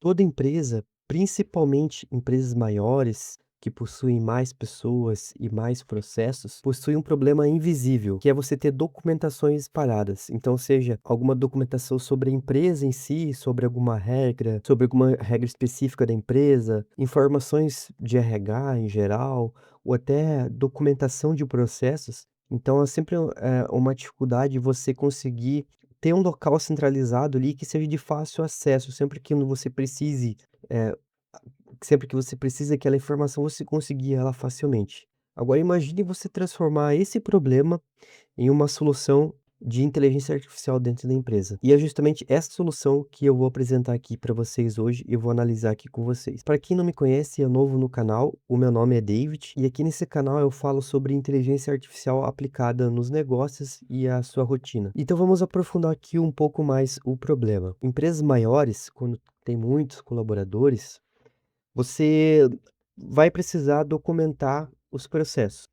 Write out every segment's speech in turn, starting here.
Toda empresa, principalmente empresas maiores, que possuem mais pessoas e mais processos, possui um problema invisível, que é você ter documentações paradas. Então, seja alguma documentação sobre a empresa em si, sobre alguma regra específica da empresa, informações de RH em geral, ou até documentação de processos. Então, é sempre uma dificuldade você conseguir ter um local centralizado ali que seja de fácil acesso, eh, sempre que você precisa aquela informação, você conseguir ela facilmente. Agora imagine você transformar esse problema em uma solução de inteligência artificial dentro da empresa. E é justamente essa solução que eu vou apresentar aqui para vocês hoje e vou analisar aqui com vocês. Para quem não me conhece e é novo no canal, o meu nome é David e aqui nesse canal eu falo sobre inteligência artificial aplicada nos negócios e a sua rotina. Então vamos aprofundar aqui um pouco mais o problema. Empresas maiores, quando tem muitos colaboradores, você vai precisar documentar os processos.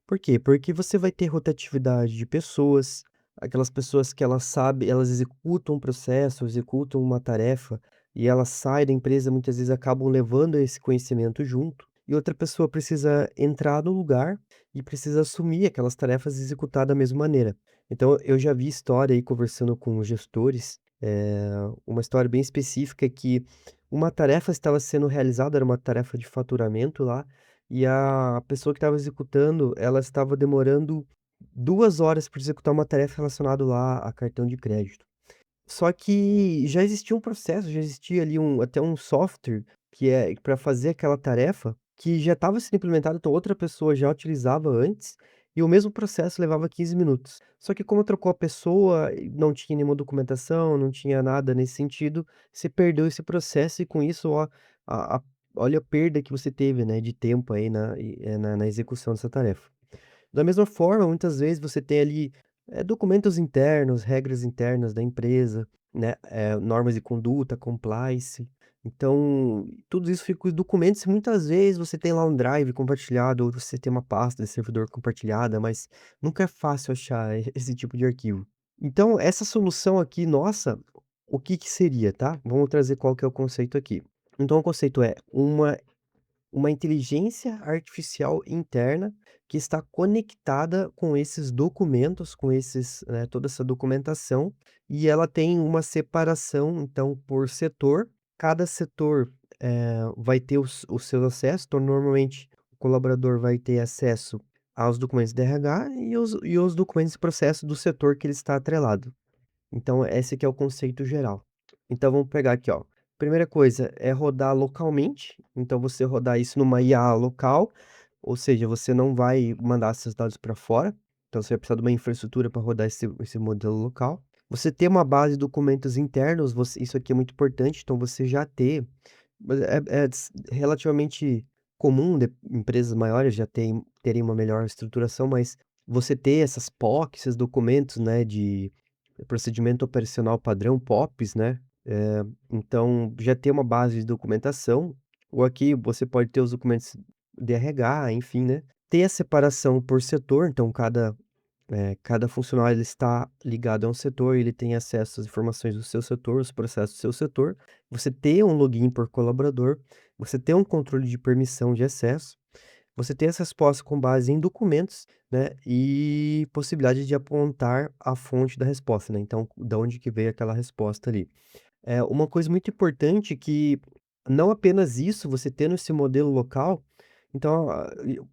Por quê? Porque você vai ter rotatividade de pessoas, aquelas pessoas que elas executam um processo, executam uma tarefa e elas saem da empresa, muitas vezes acabam levando esse conhecimento junto, e outra pessoa precisa entrar no lugar e precisa assumir aquelas tarefas e executar da mesma maneira. Então eu já vi história aí conversando com gestores, uma história bem específica que uma tarefa estava sendo realizada, era uma tarefa de faturamento lá, e a pessoa que estava executando, ela estava demorando 2 horas para executar uma tarefa relacionada lá a cartão de crédito. Só que já existia um processo, já existia ali até um software que é para fazer aquela tarefa, que já estava sendo implementado, então outra pessoa já utilizava antes, e o mesmo processo levava 15 minutos. Só que como trocou a pessoa, e não tinha nenhuma documentação, não tinha nada nesse sentido, você perdeu esse processo e com isso, ó, a olha a perda que você teve, né, de tempo aí na execução dessa tarefa. Da mesma forma, muitas vezes você tem ali, documentos internos, regras internas da empresa, né, normas de conduta, compliance. Então, tudo isso fica os documentos e muitas vezes você tem lá um drive compartilhado ou você tem uma pasta de servidor compartilhada, mas nunca é fácil achar esse tipo de arquivo. Então, essa solução aqui nossa, o que que seria, tá? Vamos trazer qual que é o conceito aqui. Então o conceito é uma inteligência artificial interna que está conectada com esses documentos, com toda essa documentação, e ela tem uma separação, então, por setor. Cada setor, vai ter os seus acessos, então, normalmente, o colaborador vai ter acesso aos documentos de RH e os documentos de processo do setor que ele está atrelado. Então esse aqui é o conceito geral. Então vamos pegar aqui, ó. Primeira coisa é rodar localmente, então você rodar isso numa IA local, ou seja, você não vai mandar seus dados para fora, então você vai precisar de uma infraestrutura para rodar esse modelo local. Você ter uma base de documentos internos, isso aqui é muito importante, então você já ter, mas relativamente comum de empresas maiores já terem uma melhor estruturação, mas você ter essas POCs, esses documentos, né, de procedimento operacional padrão, POPs, né, então já ter uma base de documentação, ou aqui você pode ter os documentos de RH, enfim, né. Ter a separação por setor, então cada funcionário ele está ligado a um setor, ele tem acesso às informações do seu setor, os processos do seu setor. Você ter um login por colaborador, você ter um controle de permissão de acesso, você ter essa resposta com base em documentos, né, e possibilidade de apontar a fonte da resposta, né, então da onde que veio aquela resposta ali. Uma coisa muito importante que não apenas isso, você tendo esse modelo local, então,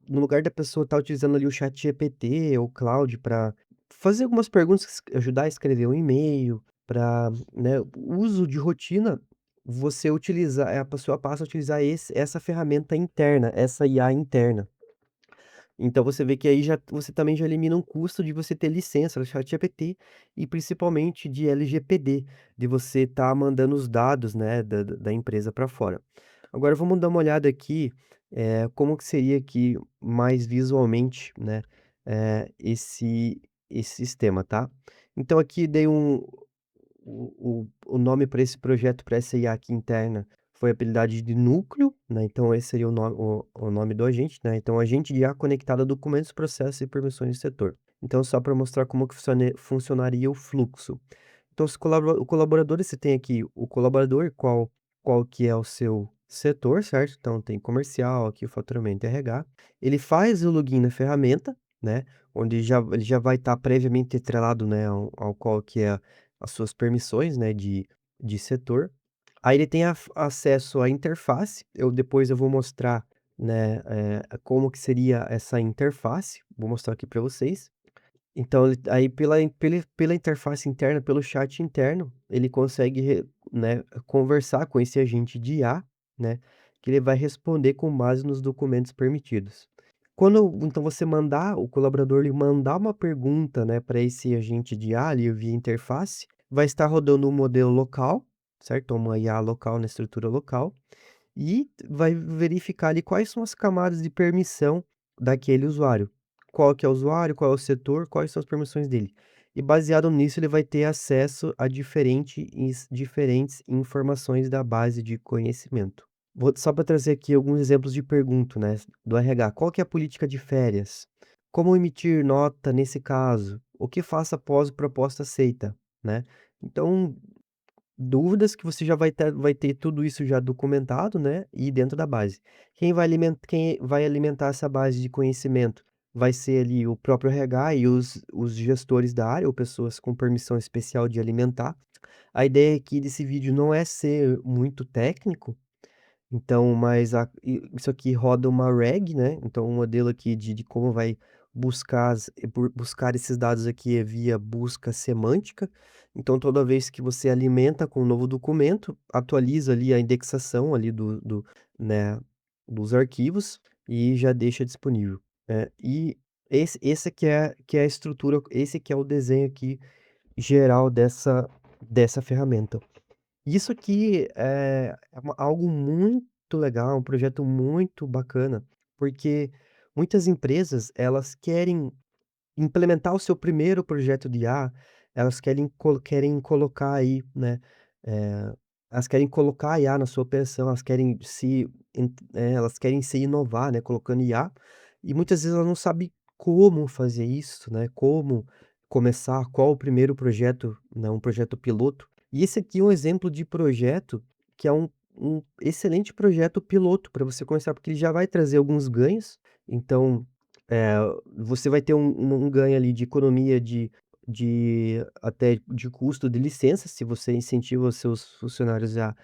no lugar da pessoa estar utilizando ali o chat GPT ou Claude para fazer algumas perguntas, ajudar a escrever um e-mail, para, né, uso de rotina, você utiliza a pessoa passa a utilizar essa ferramenta interna, essa IA interna. Então você vê que aí você também já elimina um custo de você ter licença no ChatGPT e principalmente de LGPD, de você estar mandando os dados, né, da empresa para fora. Agora vamos dar uma olhada aqui, como que seria aqui mais visualmente, né, esse sistema, tá. Então aqui dei o nome para esse projeto, para essa IA aqui interna, foi habilidade de núcleo, né, então esse seria o nome do agente, né, então agente de IA conectado a documentos, processos e permissões do setor. Então só para mostrar como que funcionaria o fluxo. Então os colaboradores, você tem aqui o colaborador, qual qual que é o seu setor, certo? Então tem comercial, aqui o faturamento e RH. Ele faz o login na ferramenta, né, onde ele já vai estar previamente atrelado, né, ao qual que é as suas permissões, né, de setor. Aí ele tem acesso à interface, depois eu vou mostrar, né, como que seria essa interface, vou mostrar aqui para vocês. Então ele aí pela interface interna, pelo chat interno, ele consegue né, conversar com esse agente de IA, né, que ele vai responder com base nos documentos permitidos. Quando então você mandar o colaborador ele mandar uma pergunta, né, para esse agente de IA ali via interface, vai estar rodando um modelo local, certo? Uma IA local na estrutura local, e vai verificar ali quais são as camadas de permissão daquele usuário. Qual que é o usuário, qual é o setor, quais são as permissões dele. E baseado nisso, ele vai ter acesso a diferentes informações da base de conhecimento. Só para trazer aqui alguns exemplos de pergunta, né, do RH. Qual que é a política de férias? Como emitir nota nesse caso? O que faço após proposta aceita, né? Então, dúvidas que você já vai ter tudo isso já documentado, né, e dentro da base. Quem vai alimentar essa base de conhecimento vai ser ali o próprio RH e os gestores da área ou pessoas com permissão especial de alimentar. A ideia aqui desse vídeo não é ser muito técnico, então, mas isso aqui roda uma RAG, né, então um modelo aqui de como vai buscar esses dados aqui é via busca semântica. Então toda vez que você alimenta com um novo documento, atualiza ali a indexação ali né, dos arquivos e já deixa disponível, né. E esse que é a estrutura, esse que é o desenho aqui geral dessa ferramenta. Isso aqui é algo muito legal, um projeto muito bacana, porque muitas empresas, elas querem implementar o seu primeiro projeto de IA, elas querem colocar aí, né, eh, elas querem colocar a IA na sua operação, elas querem se inovar, né, colocando IA, e muitas vezes ela não sabe como fazer isso, né, como começar, qual o primeiro projeto, né, um projeto piloto. E esse aqui é um exemplo de projeto que é um excelente projeto piloto para você começar, porque ele já vai trazer alguns ganhos, então eh, você vai ter um ganho ali de economia até de custo de licença, se você incentiva os seus funcionários a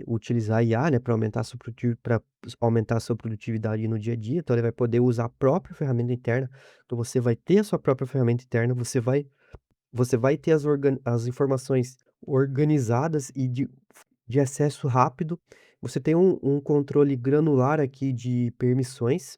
utilizar IA, né, para aumentar a sua produtividade no dia a dia, então ele vai poder usar a própria ferramenta interna, então você vai ter a sua própria ferramenta interna, você vai ter as informações organizadas e de acesso rápido, você tem um controle granular aqui de permissões,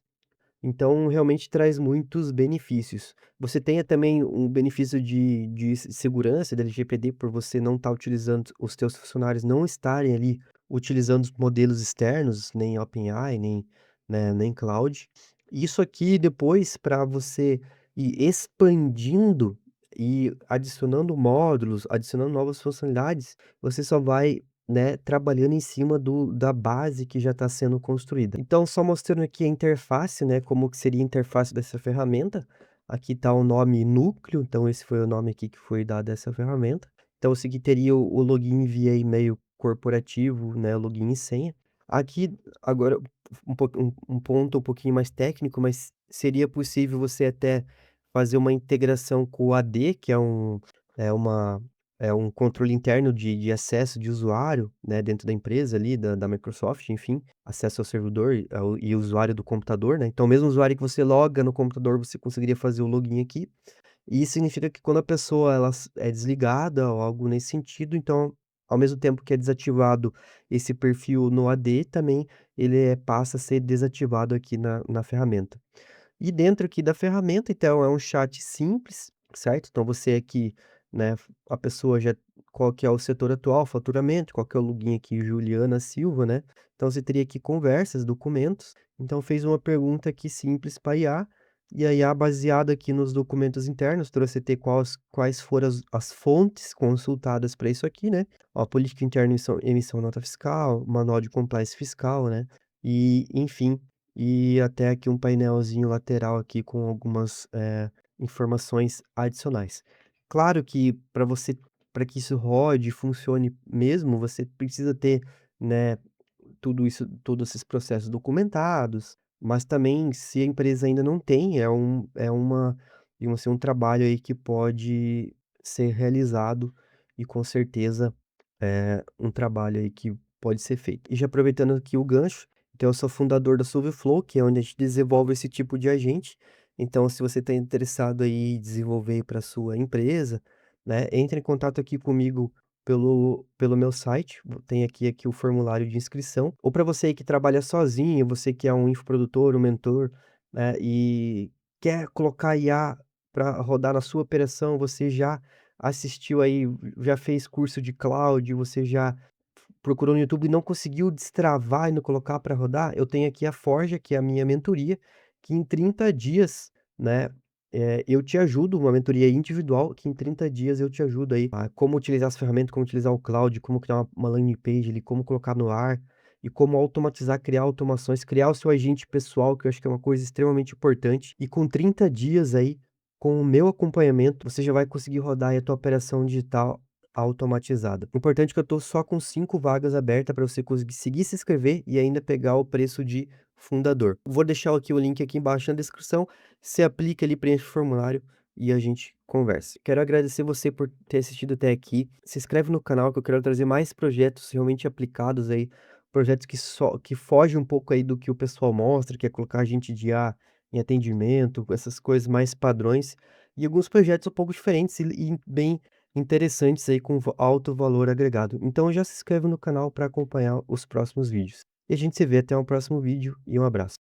então, realmente traz muitos benefícios. Você tem também um benefício de segurança da LGPD por você não estar utilizando os teus funcionários não estarem ali utilizando os modelos externos, nem OpenAI, nem, né, nem cloud. Isso aqui depois para você ir expandindo e adicionando módulos, adicionando novas funcionalidades, você só vai, né, trabalhando em cima da base que já está sendo construída. Então só mostrando aqui a interface, né, como que seria a interface dessa ferramenta. Aqui está o nome núcleo, então esse foi o nome aqui que foi dado a essa ferramenta. Então esse aqui teria o login via e-mail corporativo, né, login e senha. Aqui agora um ponto um pouquinho mais técnico, mas seria possível você até fazer uma integração com o AD, que é uma é um controle interno de acesso de usuário, né, dentro da empresa ali, da Microsoft, enfim, acesso ao servidor e usuário do computador, né. Então, o mesmo usuário que você loga no computador, você conseguiria fazer o login aqui. E isso significa que quando a pessoa é desligada ou algo nesse sentido, então, ao mesmo tempo que é desativado esse perfil no AD, também passa a ser desativado aqui na ferramenta. E dentro aqui da ferramenta, então, é um chat simples, certo? Então você aqui, né, a pessoa já qual que é o setor atual, faturamento, qual que é o login aqui, Juliana Silva, né? Então você teria aqui conversas, documentos. Então fez uma pergunta aqui simples para IA, e a IA baseada aqui nos documentos internos, trouxe até quais foram as fontes consultadas para isso aqui, né? Ó, política interna, emissão nota fiscal, manual de compliance fiscal, né? E, enfim, e até aqui um painelzinho lateral aqui com algumas, informações adicionais. Claro que para que isso rode e funcione mesmo, você precisa ter, né, tudo isso todos esses processos documentados, mas também se a empresa ainda não tem, é uma digamos assim, um trabalho aí que pode ser realizado e com certeza é um trabalho aí que pode ser feito. E já aproveitando aqui o gancho, então eu sou fundador da Solveflow, que é onde a gente desenvolve esse tipo de agente. Então, se você está interessado aí em desenvolver para sua empresa, né, entre em contato aqui comigo pelo meu site, tem aqui o formulário de inscrição, ou para você aí que trabalha sozinho, você que é um infoprodutor, um mentor, né, e quer colocar IA para rodar na sua operação, você já assistiu aí, já fez curso de cloud, você já procurou no YouTube e não conseguiu destravar e não colocar para rodar, eu tenho aqui a Forja, que é a minha mentoria, que em 30 dias, né, eu te ajudo, uma mentoria individual, que em 30 dias eu te ajudo aí a como utilizar as ferramentas, como utilizar o cloud, como criar uma landing page ali, como colocar no ar e como automatizar, criar automações, criar o seu agente pessoal, que eu acho que é uma coisa extremamente importante. E com 30 dias aí, com o meu acompanhamento, você já vai conseguir rodar aí a tua operação digital automatizada. Importante que eu tô só com 5 vagas abertas para você conseguir se inscrever e ainda pegar o preço de fundador. Vou deixar aqui o link aqui embaixo na descrição, você aplica ali, preenche o formulário e a gente conversa. Quero agradecer você por ter assistido até aqui. Se inscreve no canal que eu quero trazer mais projetos realmente aplicados aí, projetos que fogem um pouco aí do que o pessoal mostra, que é colocar gente de IA em atendimento, essas coisas mais padrões, e alguns projetos um pouco diferentes e bem interessantes aí com alto valor agregado. Então já se inscreve no canal para acompanhar os próximos vídeos. E a gente se vê até o próximo vídeo e um abraço.